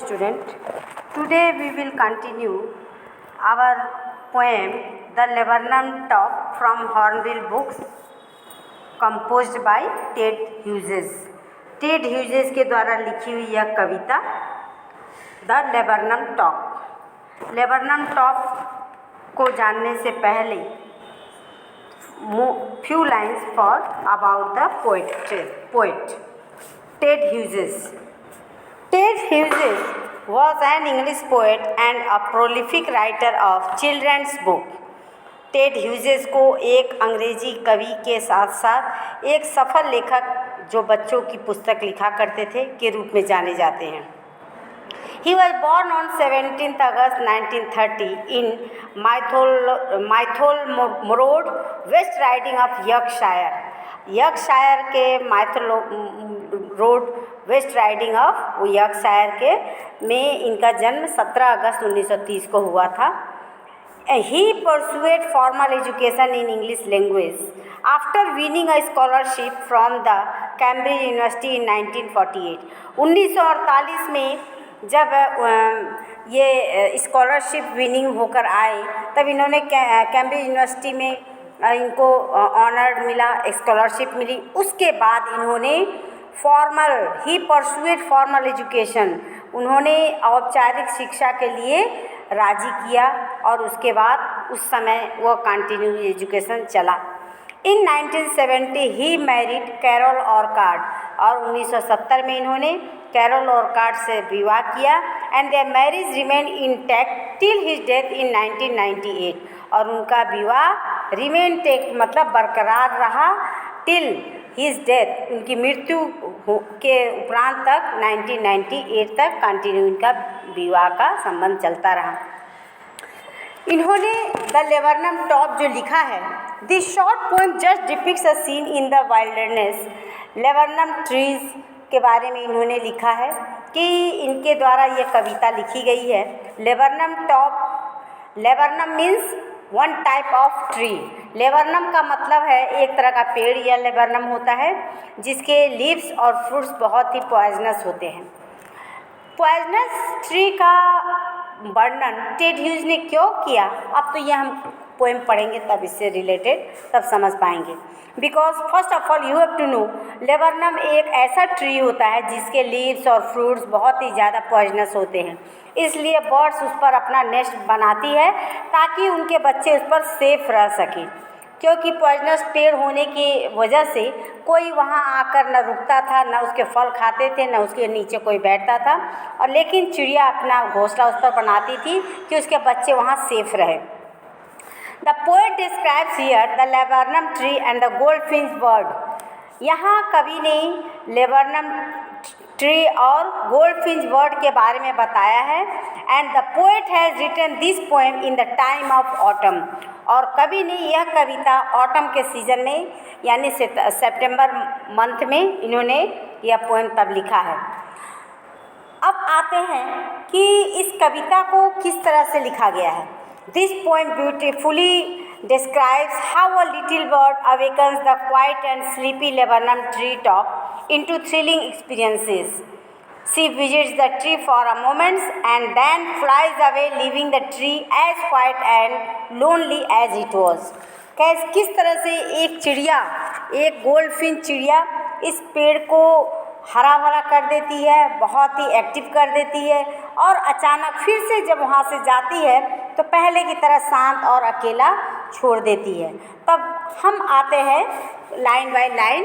student. Today we will continue our poem The Laburnum Top from Hornbill Books, composed by Ted Hughes. Ted Hughes के द्वारा लिखी हुई यह कविता the laburnum top. Laburnum top को जानने से पहले few lines for about the poet Ted Hughes. Ted Hughes was an English poet and a prolific writer of children's book. Ted Hughes को एक अंग्रेजी कवि के साथ साथ एक सफल लेखक जो बच्चों की पुस्तक लिखा करते थे के रूप में जाने जाते हैं। He was born on 17th August 1930 in Mytholmroyd, West Riding of Yorkshire के Mytholmroyd, West Riding of Yorkshire के में इनका जन्म 17 अगस्त 1930 को हुआ था। He pursued formal education in English language after winning a scholarship from the Cambridge University in 1948. 1948 में जब ये स्कॉलरशिप विनिंग होकर आए तब इन्होंने कैम्ब्रिज यूनिवर्सिटी में इनको ऑनर मिला, स्कॉलरशिप मिली। उसके बाद इन्होंने ही परसुएड फॉर्मल एजुकेशन, उन्होंने औपचारिक शिक्षा के लिए राजी किया और उसके बाद उस समय वो कंटिन्यू एजुकेशन चला। इन 1970 ही मैरिड कैरोल ऑर्कार्ड, और 1970 में इन्होंने कैरोल ऑर्कार्ड से विवाह किया। And there marriage remain intact till his death in 1998, और उनका विवाह रिमेन टेक मतलब बरकरार रहा टिल हिज डेथ, उनकी मृत्यु के उपरांत तक 1998 तक कंटिन्यू इनका विवाह का संबंध चलता रहा। इन्होंने द लेबरनम टॉप जो लिखा है, this short poem just depicts a seen in the wilderness. Laburnum trees के बारे में इन्होंने लिखा है कि इनके द्वारा ये कविता लिखी गई है। Laburnum top, laburnum means one type of tree. Laburnum का मतलब है एक तरह का पेड़ या लेबरनम होता है जिसके लीव्स और फ्रूट्स बहुत ही पॉइजनस होते हैं। पॉइजनस ट्री का वर्णन टेड ह्यूज ने क्यों किया, अब तो ये हम पोएम पढ़ेंगे तब इससे रिलेटेड तब समझ पाएंगे। Because first of all you have to know, laburnum एक ऐसा ट्री होता है जिसके लीव्स और फ्रूट्स बहुत ही ज़्यादा पॉइजनस होते हैं, इसलिए बर्ड्स उस पर अपना नेस्ट बनाती है ताकि उनके बच्चे उस पर सेफ रह सकें। क्योंकि पॉइजनस पेड़ होने की वजह से कोई वहाँ आकर न रुकता था, न उसके फल खाते थे, न उसके नीचे कोई बैठता था, और लेकिन चिड़िया अपना घोंसला उस पर बनाती थी कि उसके बच्चे वहाँ सेफ रहे। The poet describes here the laburnum tree and the goldfinch bird. यहाँ कवि ने लेबरनम ट्री और गोल्डफिंच बर्ड के बारे में बताया है। And the poet has written this poem in the time of autumn, और कवि ने यह कविता ऑटम के सीजन में यानी सितंबर मंथ में इन्होंने यह पोएम तब लिखा है। अब आते हैं कि इस कविता को किस तरह से लिखा गया है। This poem beautifully describes how a little bird awakens the quiet and sleepy laburnum tree top into thrilling experiences. She visits the tree for a moment and then flies away, leaving the tree as quiet and lonely as it was. किस तरह से एक चिड़िया, एक goldfinch चिड़िया इस पेड़ को हरा भरा कर देती है, बहुत ही एक्टिव कर देती है, और अचानक फिर से जब वहाँ से जाती है तो पहले की तरह शांत और अकेला छोड़ देती है। तब हम आते हैं line by line,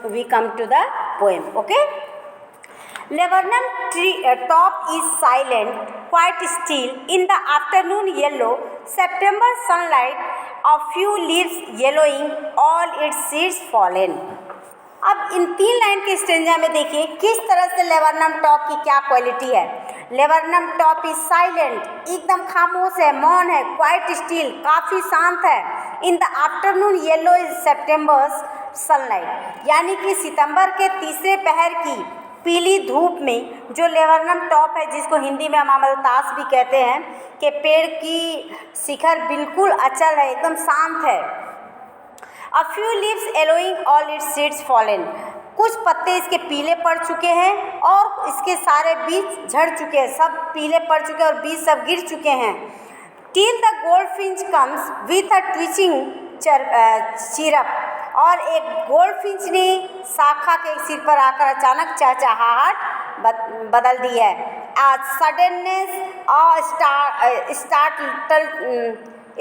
we come to the poem. Okay. Laburnum tree top is silent, quite still in the afternoon yellow September sunlight, a few leaves yellowing, all its seeds fallen. अब इन 3 लाइन के stanza में देखिए किस तरह से laburnum top की क्या क्वालिटी है। लेबरनम टॉप इज साइलेंट, एकदम खामोश है, मौन है, क्वाइट स्टिल, काफ़ी शांत है। In the afternoon yellow is September's sunlight, यानी कि सितंबर के तीसरे पहर की पीली धूप में जो लेबरनम टॉप है, जिसको हिंदी में हम अमलतास भी कहते हैं, कि पेड़ की शिखर बिल्कुल अचल है, एकदम शांत है। A few leaves allowing all its seeds fallen, कुछ पत्ते इसके पीले पड़ चुके हैं और इसके सारे बीज झड़ चुके हैं, सब पीले पड़ चुके हैं और बीज सब गिर चुके हैं। Till the goldfinch comes with a twitching chirp, और एक गोल्डफिंच ने शाखा के सिर पर आकर अचानक चहचहाहट बदल दी है। सडननेस और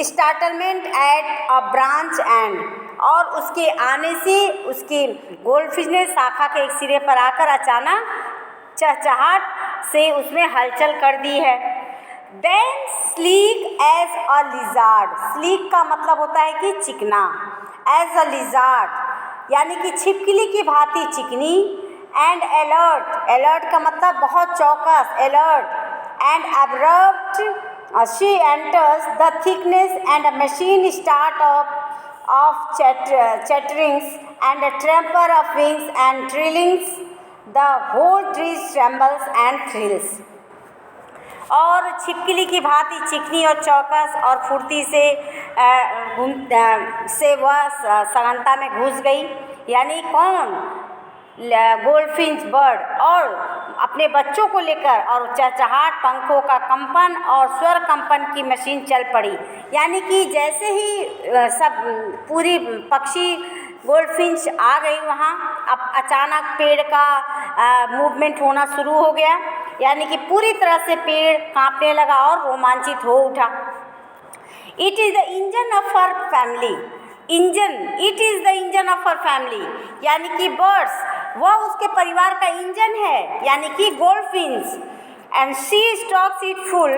startlement at a branch end, और उसके आने से उसके गोल्डफिश ने शाखा के एक सिरे पर आकर अचानक चहचहाट से उसमें हलचल कर दी है। Then sleek as a lizard, sleek का मतलब होता है कि चिकना, एज अ लिजार्ड यानी कि छिपकली की भांति चिकनी, एंड अलर्ट, अलर्ट का मतलब बहुत चौकस, alert, and abrupt she enters the thickness and a machine start of chatterings and a tremor of wings and trillings, the whole tree trembles and thrills। और छिपकली की भांति चिकनी और चौकस और फुर्ती से वह सघनता में घुस गई। यानी कौन? गोल्डफिंच बर्ड, और अपने बच्चों को लेकर, और चहचहाट, पंखों का कंपन और स्वर कंपन की मशीन चल पड़ी। यानी कि जैसे ही सब पूरी पक्षी गोल्डफिंच आ गई वहाँ, अब अचानक पेड़ का मूवमेंट होना शुरू हो गया, यानी कि पूरी तरह से पेड़ कांपने लगा और रोमांचित हो उठा। It is the engine of her family, engine, it is the engine of her family, यानी कि बर्ड्स, वह उसके परिवार का इंजन है, यानी कि goldfinch. And she stokes it full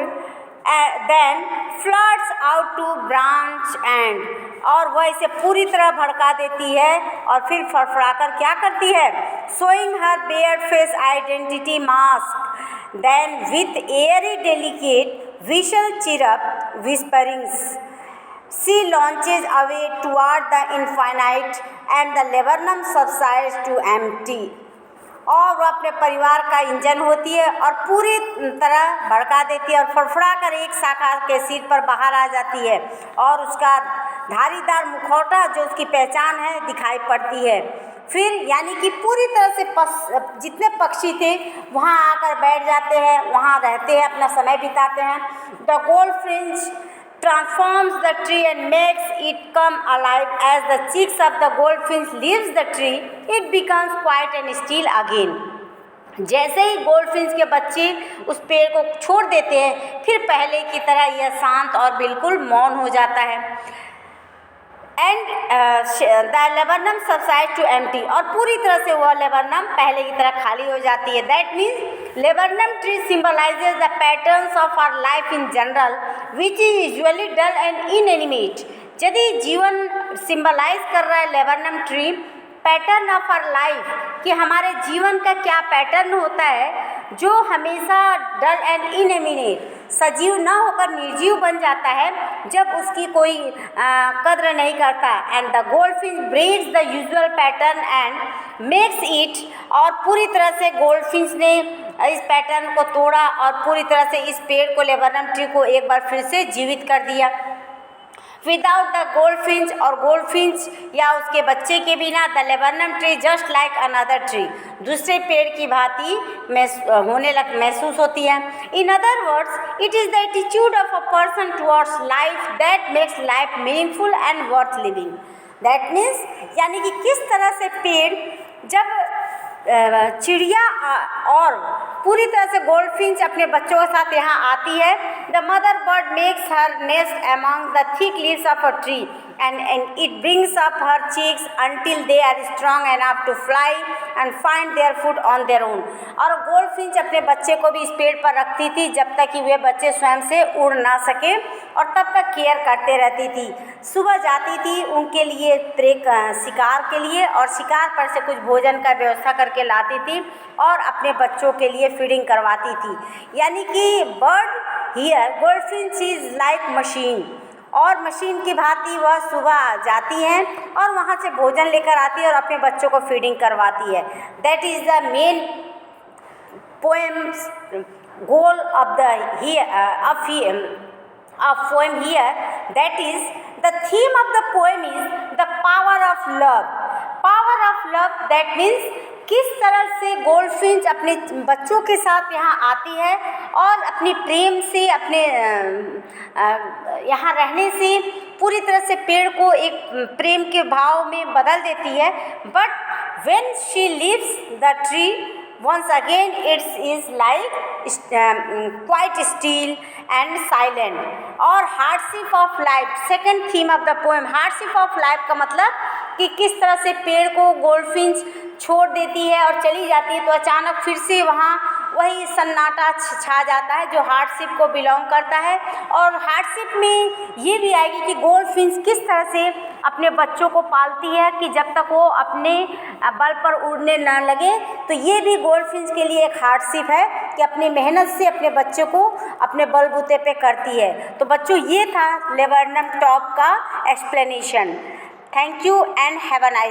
then floods out to branch end, और वह इसे पूरी तरह भड़का देती है और फिर फड़फड़ाकर क्या करती है? Showing her bared face identity mask, then with airy delicate whistle chirp whisperings she launches away toward the infinite and the laburnum subsides to empty। और वह अपने परिवार का इंजन होती है और पूरी तरह भड़का देती है और फड़फड़ा कर एक शाखा के सिर पर बाहर आ जाती है और उसका धारीदार मुखौटा जो उसकी पहचान है दिखाई पड़ती है। फिर यानी कि पूरी तरह से जितने पक्षी थे वहाँ आकर बैठ जाते हैं, वहाँ रहते हैं, अपना समय बिताते हैं। The goldfinch transforms the tree and makes it come alive as the chicks of the goldfinch leaves the tree, it becomes quiet and still again। जैसे ही गोल्डफिंच के बच्चे उस पेड़ को छोड़ देते हैं, फिर पहले की तरह यह शांत और बिल्कुल मौन हो जाता है। And the laburnum subside to empty, और पूरी तरह से वह लेबरनम पहले की तरह खाली हो जाती है। That means laburnum tree symbolises the patterns of our life in general which is usually dull and inanimate. यदि जीवन सिम्बलाइज कर रहा है laburnum tree pattern of our life, कि हमारे जीवन का क्या पैटर्न होता है जो हमेशा डल एंड इनएमिनेट, सजीव न होकर निर्जीव बन जाता है जब उसकी कोई कद्र नहीं करता। And the goldfinch breaks the usual pattern and makes it, और पूरी तरह से गोल्डफिंच ने इस पैटर्न को तोड़ा और पूरी तरह से इस पेड़ को, लेबरनम ट्री को एक बार फिर से जीवित कर दिया। विदाउट द गोल्डफिंच, और गोल्डफिंच या उसके बच्चे के बिना, the laburnum tree just like another tree, दूसरे पेड़ की भांति महसूस होती है। In other words, it is the attitude of a person towards life that makes life meaningful and worth living. That means यानी कि किस तरह से पेड़, जब चिड़िया और पूरी तरह से गोल्डफिंच अपने बच्चों के साथ यहाँ आती है, the mother bird makes her nest among the thick leaves of a tree and it brings up her chicks until they are strong enough to fly and find their food on their own। और goldfinch अपने बच्चे को भी इस पेड़ पर रखती थी जब तक कि वे बच्चे स्वयं से उड़ ना सके, और तब तक केयर करते रहती थी। सुबह जाती थी उनके लिए शिकार के लिए, और शिकार पर से कुछ भोजन का व्यवस्था करके लाती थी और अपने बच्चों के लिए फीडिंग करवाती थी। यानी कि bird here goldfinch is like machine, और मशीन की भांति वह सुबह जाती हैं और वहाँ से भोजन लेकर आती है और अपने बच्चों को फीडिंग करवाती है। That is the main poems goal of the poem here। that is the theme of the poem is the power of love, power of of love, that means किस तरह से गोल्डफिंच अपने बच्चों के साथ यहाँ आती है और अपनी प्रेम से, अपने यहाँ रहने से पूरी तरह से पेड़ को एक प्रेम के भाव में बदल देती है। But when she leaves the tree once again it is like quite still and silent। और hardship of life, second theme of the poem, hardship of life का मतलब कि किस तरह से पेड़ को गोल्डफिंच छोड़ देती है और चली जाती है, तो अचानक फिर से वहाँ वही सन्नाटा छा जाता है जो हार्डशिप को बिलोंग करता है। और हार्डशिप में ये भी आएगी कि गोल्डफिंच किस तरह से अपने बच्चों को पालती है कि जब तक वो अपने बल पर उड़ने ना लगे। तो ये भी गोल्डफिंच के लिए एक हार्डशिप है कि अपनी मेहनत से अपने बच्चों को अपने बलबूते पे करती है। तो बच्चों, ये था लेबरनम टॉप का explanation. Thank you and have a nice